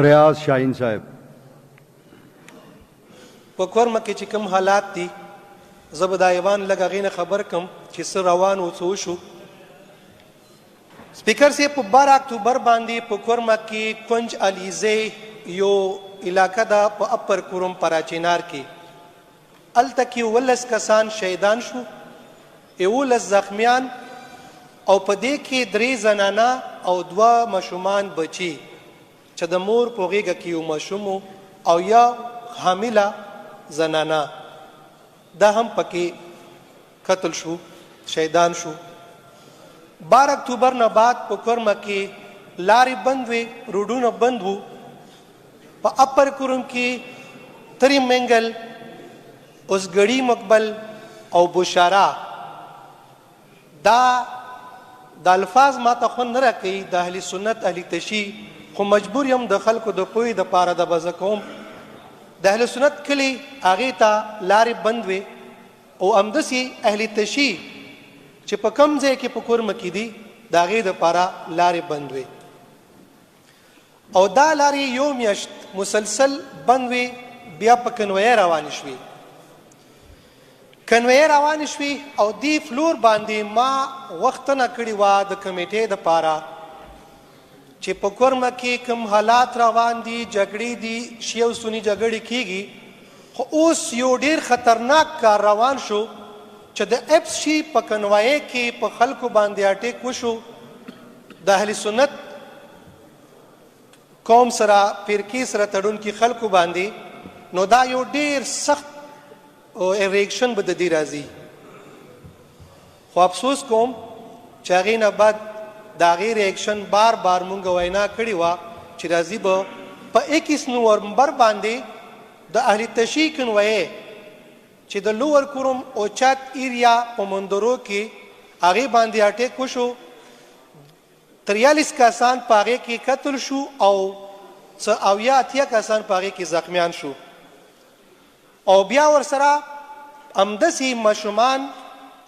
ریاض شاہین صاحب. په کورمه کې چې کوم حالات دي زه به دا ایوان لږ هغې نه خبر کړم چې څه روان و څه وشو. سپیکر صاحب په 12 اکتوبر باندې په کورمه کې کنج علیزی یو علاقه ده په اپر کورم پراچینار کې. هلته کې 19 کسان شهیدان شو، 11 زخمیان، او په دې کې 3 زنانه او 2 ماشومان بچي چې د مور په غېږه کې یو ماشوم او یا حامله زنانه دا هم پکې قتل شو، شهیدان شو. 12 اکتوبر نه بعد په کورمه کې لارې بند وې، روډونه بند وو. په اپر کورم کې تری منګل، اوسګړي مقبل او بشارا دا د الفاظ ما ته خوند نه راکوي د اهل سنت اهل تشیع، خو مجبور یم د خلکو د پوهې دپاره د بزه کوم. د اهل سنت کلي هغې ته لارې بند وې او همداسې اهل تشیع چې په کوم ځای کې په کورمه کې دي د هغې دپاره لارې بند وې او دا لارې یو میاشت مسلسل بند وې. بیا په کنویه روانې شوې، کنویه روانې شوې او دې فلور باندې ما غوښتنه کړې وه د کمیټې دپاره چې په کورمه کې کوم حالات روان دي، جګړې دي، شیعه او سني جګړې کېږي، خو اوس یو ډېر خطرناک کار روان شو چې د اپس شي په کنوایه کې په خلکو باندې اټیک وشو. د اهل سنت قوم سره فرقې سره تړونکي خلکو باندې، نو دا یو ډېر سخت ریاکشن به د دې راځي. خو افسوس کوم چې هغې نه بعد د هغې ریاکشن بار بار مونږ وینا کړې وه چې راځي به په 21 نومبر باندې د اهل تشیع کنویه چې د لوور کورم اوچات ایریا په مندرو کې هغې باندې اټیک وشو. 43 کسان په هغې کې قتل شو او 80 کسان په هغې کې زخمیان شو او بیا ورسره همداسې ماشومان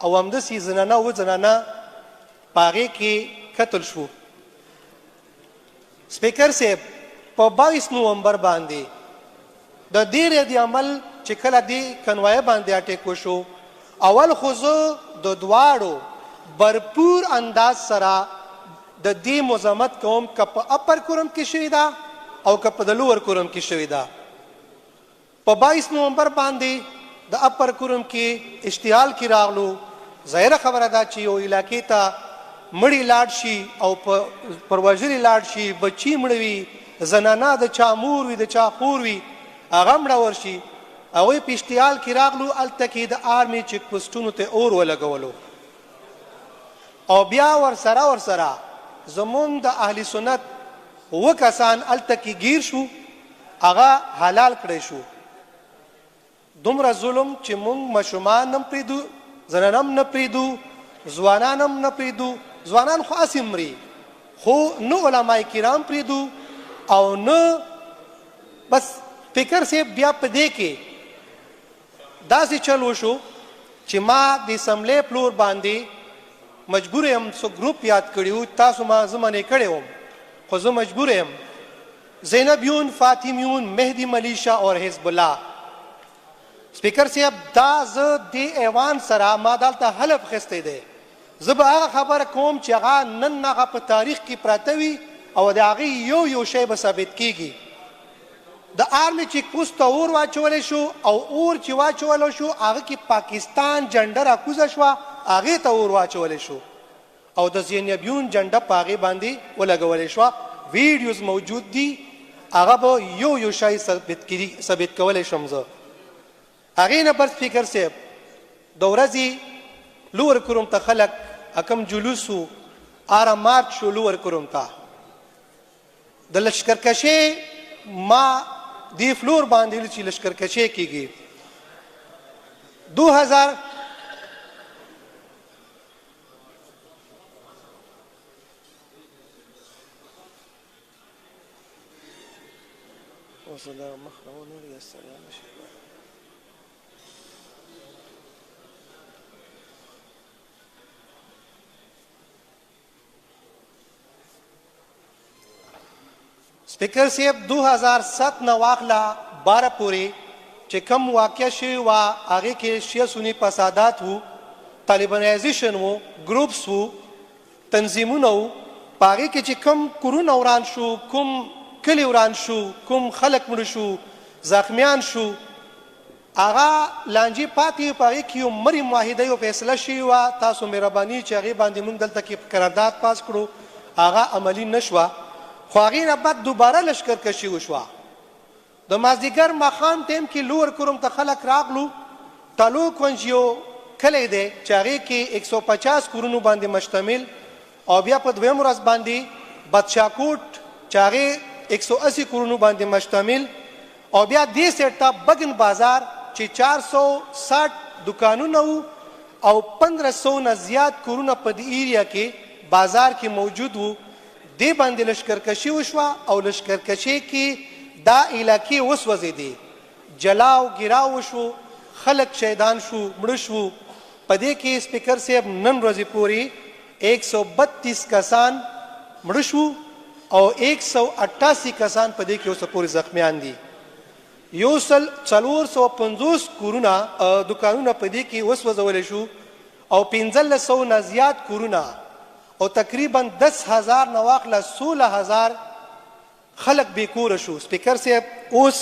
او همداسې زنانه و زنانه په هغې کې قتل شو. سپیکر صاحب په 22 نومبر باندې د دې رد عمل چې کله دې کنوایه باندې اټیک وشو، اول خو زه د دواړو برپور انداز سره د دې مذمت کوم که په اپر کورم کې شوې ده او که په د لوور کورم کې شوې ده. په 22 نومبر باندې د اپر کورم کې اشتعال کې راغلو. ظاهره خبره ده چې یو علاقې ته مړی لاړ شي او پر وژلي لاړ شي، بچي مړه وي، زنانه د چا مور وي د چا خور وي هغه مړه ورشي. هغوی په اشتعال کې راغلو، هلته کې د آرمي چیک پوسټونو ته اور ولګولو او بیا ورسره زمونږ د اهل سنت 7 کسان هلته کې گیر شو، هغه حلال کړی شو. دومره ظلم چې مونږ ماشومان هم پرېږدو، زنانه هم نه پرېږدو، ځوانان هم نه پرېږدو. ځوانان خو هسې مري، خو نه علما کرام پرېږدو او نه بس. فکر صاحب بیا په دې کې داسې چل وشو چې ما د اسمبلی پلور باندې مجبور یم څو ګروپ یاد کړي وو، تاسو ما زه منې کړی وم خو زه مجبور یم. زینبیون، فاطمیون، مهدی ملیشا اور حزب الله. سپیکر صاحب دا زه دې ایوان سره ما دلته حلف اخیستی دی، زه به هغه خبره کوم چې هغه نن هغه په تاریخ کې پراته وي او د هغې یو شی به ثابت کیږي. د آرمي چیک پوسټ ته اور واچولی شو او اور چې واچولی شو هغه کې پاکستان جنډه راکوزه شوه، هغې ته اور واچولی شو او د زینبیون جنډه په هغې باندې ولګولی شوه. ویډیوز موجود دي، هغه به یو شی ثابت کولی شم زه. هغې نه بر سپیکر صاحب د ورځې لوور کورم ته خلک کم جلوس و مارچ شو لوور کورم ته د لشکرکشۍ ما دې فلور باندې چې لشکرکشۍ کېږي 2000 سپیکر صاحب 2007 نه واخلا 12 پورې چې کم واقع شوي وه هغې کې شیعه سني فسادات وو، طالبانایزیشن وو، ګروپس وو، تنظیمونه وو. په هغې کې چې کم کورونه وران شو، کوم کلي وران شو، کوم خلک مړه شو، زخمیان شو، هغه لانجې پاتې وي. په هغې کې یو مري معاهده یو فیصله شوې وه، تاسو مهرباني چې هغې باندې موږ دلته کې قرارداد پاس کړو، هغه عملي نه شوه. خو هغې نه بعد دوباره لشکرکشي وشوه. د مازدیګر ماښام ټایم کې لوور کروم ته خلک راغلو. تالو کونج یو کلی دی چې هغې کې 150 کورونو باندې مشتمل، او بیا په دویم ورځ باندې بدشاکوټ چې هغې 180 کورونو باندې مشتمل، او بیا دې سیټ ته بګن بازار چې 460 دکانونه وو او 1500 نه زیات کورونه په دې ایریا کې بازار کې موجود وو. دې باندې لشکرکشي وشوه او لشکرکشي کې دا علاقې وسوځېدې، جلاو ګیراو وشو، خلک شهیدان شو، مړه شو. په دې کې سپیکر صاحب نن ورځې پورې 132 کسان مړه شو او 188 کسان په دې کې اوسه پورې زخمیان دي. 450 کورونه دکانونه په دې کې وسوځولی شو او 1500 نه زیات کورونه او تقریبا 10,000 نه واخله 16,000 خلق بې کوره شو. سپیکر صاحب اوس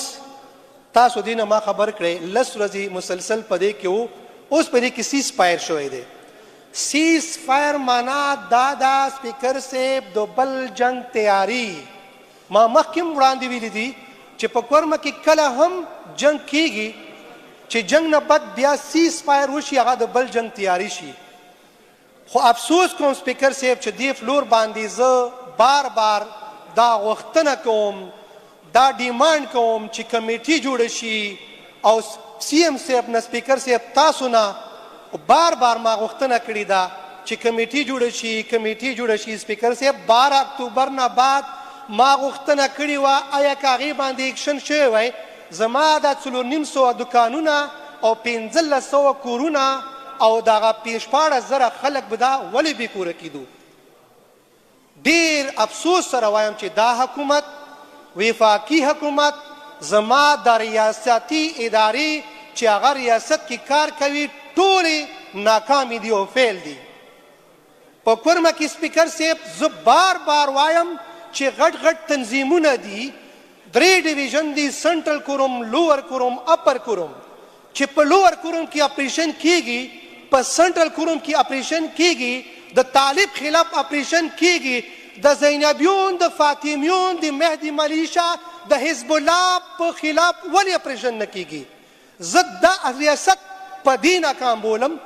تاسو دې نه ما خبر کړئ 10 ورځې مسلسل په دې کې وو، اوس په دې کې سیز فایر شوی دی. سیز فایر معنا دا ده سپیکر صاحب د بل جنگ تیاری. ما مخکې هم وړاندې ویلي دي چې په کورمه کې کله هم جنگ کیږي چې جنگ نه بد بیا سیز فایر وشي، هغه د بل جنگ تیاری شي. خو افسوس کوم سپیکر صاحب چې دې فلور باندې زه بار بار دا غوښتنه کوم، دا ډیمانډ کوم چې کمیټي جوړه شي او سی ایم صاحب نه سپیکر صاحب تاسو نه بار بار ما غوښتنه کړې ده چې کمیټي جوړه شي، کمیټي جوړه شي. سپیکر صاحب 12 اکتوبر نه بعد ما غوښتنه کړې وه، آیا که هغې باندې ایکشن شوی وی زما دا 450 دکانونه او 1500 کورونه او دغه 14,000 خلک به دا ولې بې کوره کېدو. ډېر افسوس سره وایم چې دا حکومت وفاقي حکومت زما د ریاستي ادارې چې هغه ریاست کې کار کوي ټولې ناکامې دي او فیل دي. په کورمه کې سپیکر صاحب زه بار بار وایم چې غټ غټ تنظیمونه دي، 3 ډیویژن دي، سنټرل کوروم، لوور کوروم، اپر کوروم. چې په لوور کوروم کې اپریشن کیږي، په سنټرل کوروم کې اپریشن کیږي، د طالب خلاف اپریشن کیږي، د زینبیون، د فاطمیون، د مهدي ملیشا، د حزب الله په خلاف ولې اپریشن نه کیږي؟ زه دا ریاست په دې ناکام بولم.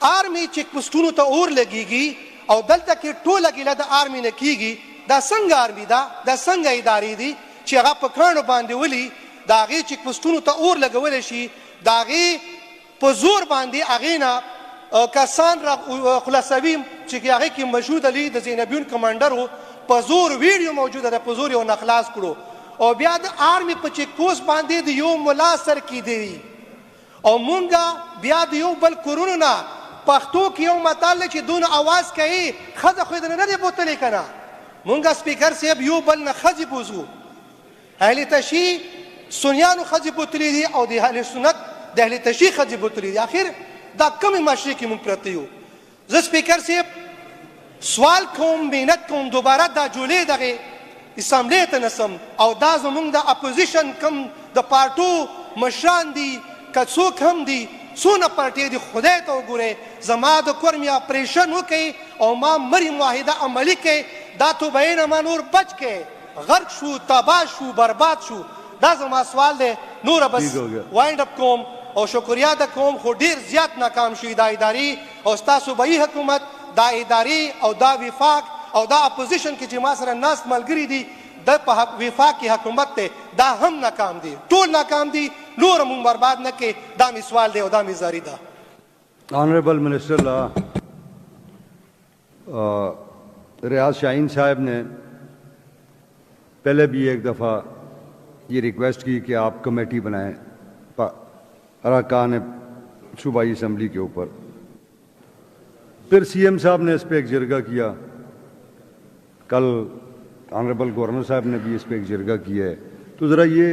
آرمي چیک پوسټونو ته اور لګیږي او دلته کې ټوله ګیله د آرمي نه کیږي. دا څنګه آرمي ده؟ دا څنګه ادارې دي چې هغه په کاڼو باندې ولي د هغې چیک پوسټونو ته اور لګولی شي، د هغې په زور باندې هغې نه کسان را خلاصوي چې هغې کې مشهود علي د زینبیون کمانډر و، په زور ویډیو موجوده ده، په زور یې ونه خلاص کړو. او بیا د آرمي په چیک پوسټ باندې د یو ملا سر کیدوي او مونږ بیا د یو بل کورونو نه پښتو کې یو متل دی چې دونه اواز کوي ښځه خو یې نه دی بوتلی که نه. مونږ سپیکر صاحب یو بل نه ښځې بوځو. اهل تشیع سنیانو ښځې بوتلي دي او د اهل سنت د اهل تشیع ښځې بوتلي دي. آخر دا کمې معاشرې کې مونږ پراته یو. زه سپیکر صاحب سوال کوم، محنت کوم، دوباره دا جولې دغې اسامبلې ته نسم او دا زمونږ د اپوزیشن کم د پارټو مشران دي که څوک هم دي، څونه پارټۍ دي، خدای ته وګورئ زما د کورمې اپریشن وکئ او ما مري معاهده عملي کئ. دا توبهیې نه ما نور بچ کئ، غرق شو، تباه شو، برباد شو. دا زما سوال دی. نوره بس وایند اپ کوم او شکریا ده کوم، خو ډېر زیات ناکام شوي دا ادارې او ستا صوبایي حکومت، دا ادارې او دا وفاق او دا اپوزیشن کې چې ما سره ناست ملګري دي د په وفاق کې حکومت دی، دا هم ناکام دي، ټول ناکام دي. نور مونږ برباد نه کې. دا مې سوال دی او دا مې زاری ده. آنریبل منسٹر لا ریاض شاہین صاحب نے پہلے بھی ایک دفعہ یہ ریکویسٹ کی کہ آپ کمیٹی بنائیں اراکان صوبائی اسمبلی کے اوپر. پھر سی ایم صاحب نے اس پہ ایک جرگہ کیا. کل آنریبل گورنر صاحب نے بھی اس پہ ایک جرگہ کیا ہے، تو ذرا یہ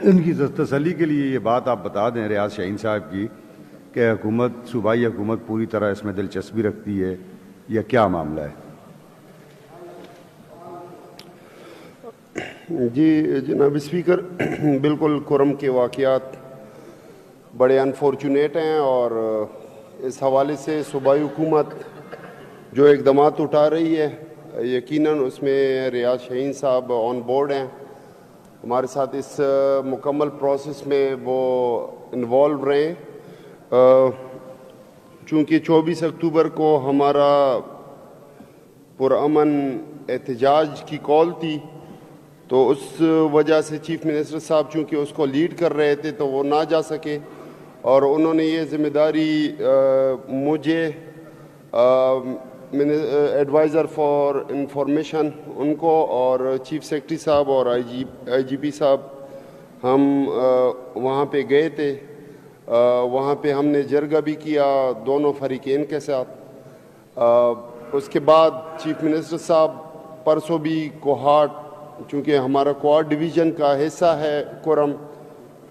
ان کی تسلی کے لیے یہ بات آپ بتا دیں ریاض شاہین صاحب کی کہ حکومت، صوبائی حکومت پوری طرح اس میں دلچسپی رکھتی ہے یا کیا معاملہ ہے؟ جی جناب اسپیکر، بالکل کرم کے واقعات بڑے انفارچونیٹ ہیں، اور اس حوالے سے صوبائی حکومت جو اقدامات اٹھا رہی ہے یقیناً اس میں ریاض شاہین صاحب آن بورڈ ہیں ہمارے ساتھ، اس مکمل پروسیس میں وہ انوالو رہے. چونکہ 24 اکتوبر کو ہمارا پرامن احتجاج کی کال تھی، تو اس وجہ سے چیف منسٹر صاحب چونکہ اس کو لیڈ کر رہے تھے تو وہ نہ جا سکے، اور انہوں نے یہ ذمہ داری مجھے ایڈوائزر فار انفارمیشن ان کو اور چیف سیکرٹری صاحب اور آئی جی پی صاحب، ہم وہاں پہ گئے تھے. وہاں پہ ہم نے جرگہ بھی کیا دونوں فریقین کے ساتھ. اس کے بعد چیف منسٹر صاحب پرسوں بھی کوہاٹ، چونکہ ہمارا کوہاٹ ڈویژن کا حصہ ہے کرم،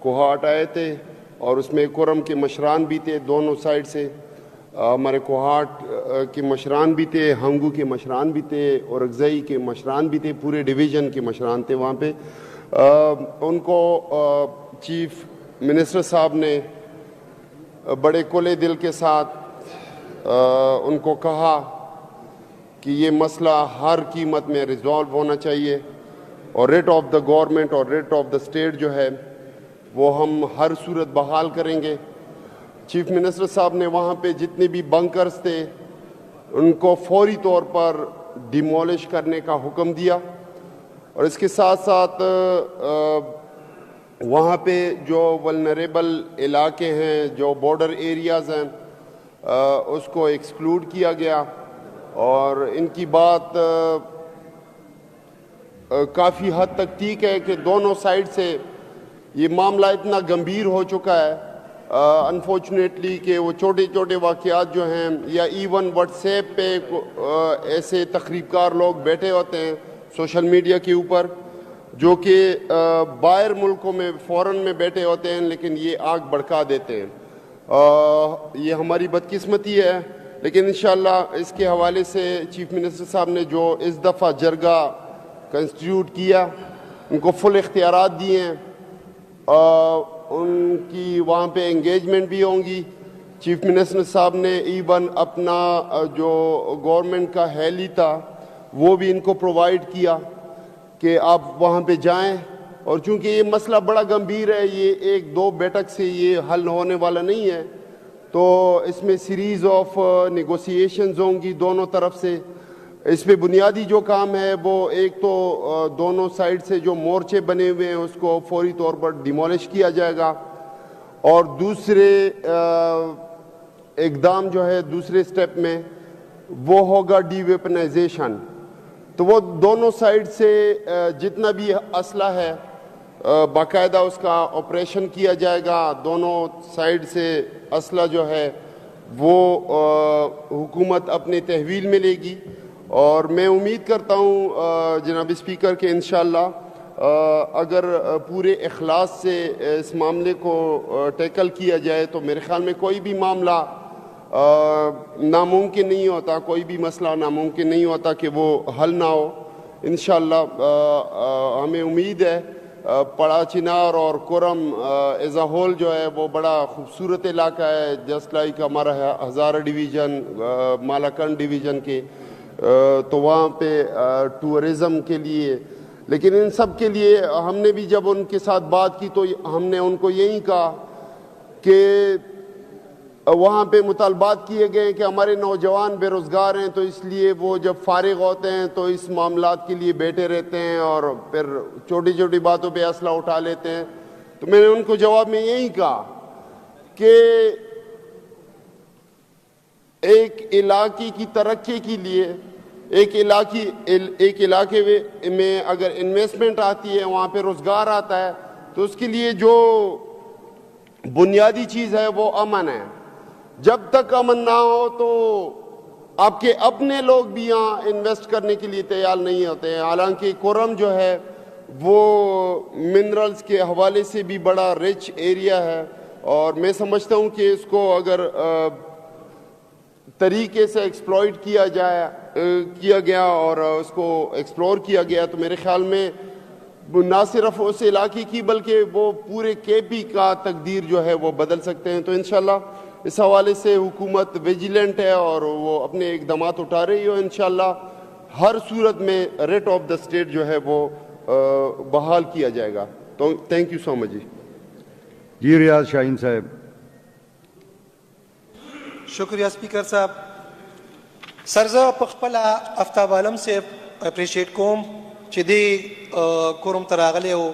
کوہاٹ آئے تھے، اور اس میں کرم کے مشران بھی تھے دونوں سائڈ سے. ہمارے کوہاٹ کے مشران بھی تھے، ہنگو کے مشران بھی تھے، اور اگزئی کے مشران بھی تھے، پورے ڈویژن کے مشران تھے وہاں پہ. ان کو چیف منسٹر صاحب نے بڑے کھلے دل کے ساتھ ان کو کہا کہ یہ مسئلہ ہر قیمت میں ریزالو ہونا چاہیے، اور ریٹ آف دا گورنمنٹ اور ریٹ آف دا اسٹیٹ جو ہے وہ ہم ہر صورت بحال کریں گے. چیف منسٹر صاحب نے وہاں پہ جتنے بھی بنکرز تھے ان کو فوری طور پر ڈیمولش کرنے کا حکم دیا، اور اس کے ساتھ ساتھ وہاں پہ جو ولنریبل علاقے ہیں، جو بارڈر ایریاز ہیں، اس کو ایکسکلوڈ کیا گیا. اور ان کی بات کافی حد تک ٹھیک ہے کہ دونوں سائڈ سے یہ معاملہ اتنا گمبھیر ہو چکا ہے انفارچونیٹلی کہ وہ چھوٹے چھوٹے واقعات جو ہیں، یا ایون واٹس ایپ پہ ایسے تخریب کار لوگ بیٹھے ہوتے ہیں سوشل میڈیا کے اوپر، جو کہ باہر ملکوں میں فورن میں بیٹھے ہوتے ہیں، لیکن یہ آگ بھڑکا دیتے ہیں. یہ ہماری بدقسمتی ہے، لیکن انشاءاللہ اس کے حوالے سے چیف منسٹر صاحب نے جو اس دفعہ جرگہ کنسٹیٹیوٹ کیا، ان کو فل اختیارات دیے ہیں، ان کی وہاں پہ انگیجمنٹ بھی ہوں گی. چیف منسٹر صاحب نے ایون اپنا جو گورنمنٹ کا ہیلی تھا وہ بھی ان کو پرووائڈ کیا کہ آپ وہاں پہ جائیں. اور چونکہ یہ مسئلہ بڑا گمبھیر ہے، یہ ایک دو بیٹھک سے یہ حل ہونے والا نہیں ہے، تو اس میں سیریز آف نیگوسیشنز ہوں گی دونوں طرف سے. اس پہ بنیادی جو کام ہے وہ ایک تو دونوں سائڈ سے جو مورچے بنے ہوئے ہیں اس کو فوری طور پر ڈیمولش کیا جائے گا، اور دوسرے اقدام جو ہے دوسرے سٹیپ میں وہ ہوگا ڈی ویپنائزیشن. تو وہ دونوں سائڈ سے جتنا بھی اسلحہ ہے باقاعدہ اس کا آپریشن کیا جائے گا. دونوں سائڈ سے اسلحہ جو ہے وہ حکومت اپنے تحویل میں لے گی، اور میں امید کرتا ہوں جناب اسپیکر کہ انشاءاللہ اگر پورے اخلاص سے اس معاملے کو ٹیکل کیا جائے تو میرے خیال میں کوئی بھی معاملہ ناممکن نہیں ہوتا، کوئی بھی مسئلہ ناممکن نہیں ہوتا کہ وہ حل نہ ہو. انشاءاللہ ہمیں امید ہے پڑا چنار اور کرم ایز اے ہول جو ہے وہ بڑا خوبصورت علاقہ ہے، جسٹ لائک ہمارا ہزارہ ڈویژن، مالاکنڈ ڈویژن کے، تو وہاں پہ ٹورزم کے لیے، لیکن ان سب کے لیے ہم نے بھی جب ان کے ساتھ بات کی تو ہم نے ان کو یہی کہا کہ وہاں پہ مطالبات کیے گئے کہ ہمارے نوجوان بے روزگار ہیں، تو اس لیے وہ جب فارغ ہوتے ہیں تو اس معاملات کے لیے بیٹھے رہتے ہیں اور پھر چھوٹی چھوٹی باتوں پہ اسلحہ اٹھا لیتے ہیں. تو میں نے ان کو جواب میں یہی کہا کہ ایک علاقے کی ترقی کے لیے، ایک علاقے میں اگر انویسٹمنٹ آتی ہے، وہاں پہ روزگار آتا ہے، تو اس کے لیے جو بنیادی چیز ہے وہ امن ہے. جب تک امن نہ ہو تو آپ کے اپنے لوگ بھی یہاں انویسٹ کرنے کے لیے تیار نہیں ہوتے ہیں. حالانکہ کورم جو ہے وہ منرلز کے حوالے سے بھی بڑا رچ ایریا ہے, اور میں سمجھتا ہوں کہ اس کو اگر طریقے سے ایکسپلوئٹ کیا گیا اور اس کو ایکسپلور کیا گیا تو میرے خیال میں نہ صرف اس علاقے کی بلکہ وہ پورے کے پی کا تقدیر جو ہے وہ بدل سکتے ہیں. تو انشاءاللہ اس حوالے سے حکومت ویجیلنٹ ہے اور وہ اپنے اقدامات اٹھا رہی ہے. انشاءاللہ ہر صورت میں ریٹ آف دا اسٹیٹ جو ہے وہ بحال کیا جائے گا. تو تھینک یو سو مچ. جی ریاض شاہین صاحب. شکریہ اسپیکر صاحب. سرزه په خپله افتاب عالم صاحب اپریشیټ کوم چې دی کورم ته راغلی و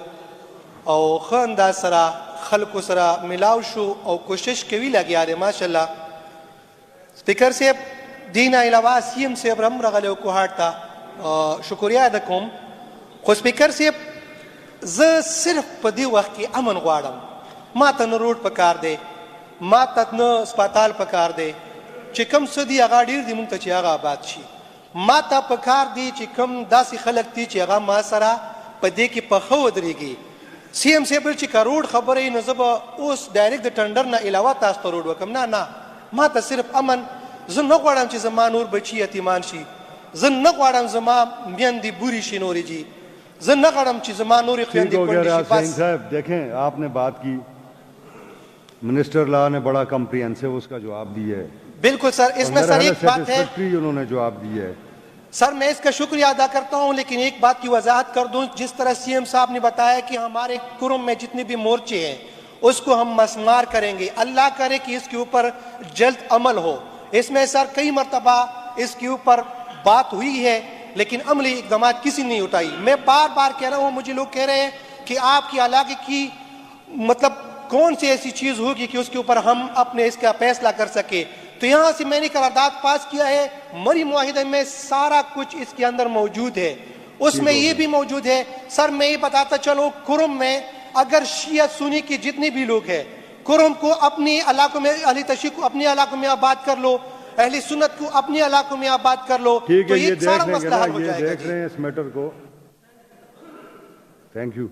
او ښه انداز سره خلکو سره ملاو شو او کوشش کوي لګیا دی ماشاءالله. سپیکر صاحب دې نه علاوه سی ایم صاحب هم راغلی و کوهاټ ته, شکریه ادا کوم. خو سپیکر صاحب زه صرف په دې وخت کې امن غواړم. ما ته نه روډ پکار دی, ما ته نه سپتال پکار دی, چې کم څه دي هغه ډېر دي مونږ ته چې هغه آباد شي. ما ته پکار دی چې کم داسې خلک دي چې هغه ما سره په دې کې پخه ودرېږي. سی ایم صاحب چې که روډ خبره وي نو زه به اوس ډایرکټ د ټنډر نه علاوه تاسو ته روډ وکړم. نه ما ته صرف امن. زه نه غواړم چې زما نور بچي یتیمان شي, زه نه غواړم زما میندې بورې شي نورې جي, زه نه غواړم چې زما نورې خویندې کونډې شي. بس صاحب دیکھیں آپ نے بات کی, منسٹر لا نے بڑا کمپریہنسو اس کا جواب دیا ہے. بالکل سر, اس میں سر ایک بات ہے, انہوں نے جواب دیا ہے سر میں اس کا شکریہ ادا کرتا ہوں, لیکن ایک بات کی وضاحت کر دوں. جس طرح سی ایم صاحب نے بتایا کہ ہمارے کرم میں جتنے بھی مورچے ہیں اس کو ہم مسمار کریں گے, اللہ کرے کہ اس کے اوپر جلد عمل ہو. اس میں سر کئی مرتبہ اس کے اوپر بات ہوئی ہے لیکن عملی اقدامات کسی نے اٹھائی. میں بار بار کہہ رہا ہوں, مجھے لوگ کہہ رہے ہیں کہ آپ کے علاقے کی مطلب کون سی ایسی چیز ہوگی کہ اس کے اوپر ہم اپنے اس کا فیصلہ کر سکے. تو یہاں سے میں نے قرارداد پاس کیا ہے, مری معاہدے میں سارا کچھ اس کے اندر موجود ہے. اس میں یہ بھی موجود ہے سر, میں یہ بتاتا چلو کرم میں اگر شیعہ سنی کے جتنے بھی لوگ ہیں, کرم کو اپنی علاقوں میں, اہل تشیع کو اپنے علاقوں میں آباد کر لو, اہل سنت کو اپنے علاقوں میں آباد کر لو, تو یہ سارا مسئلہ حل ہو جائے گا. دیکھ رہے ہیں اس میٹر کو. تھینک یو.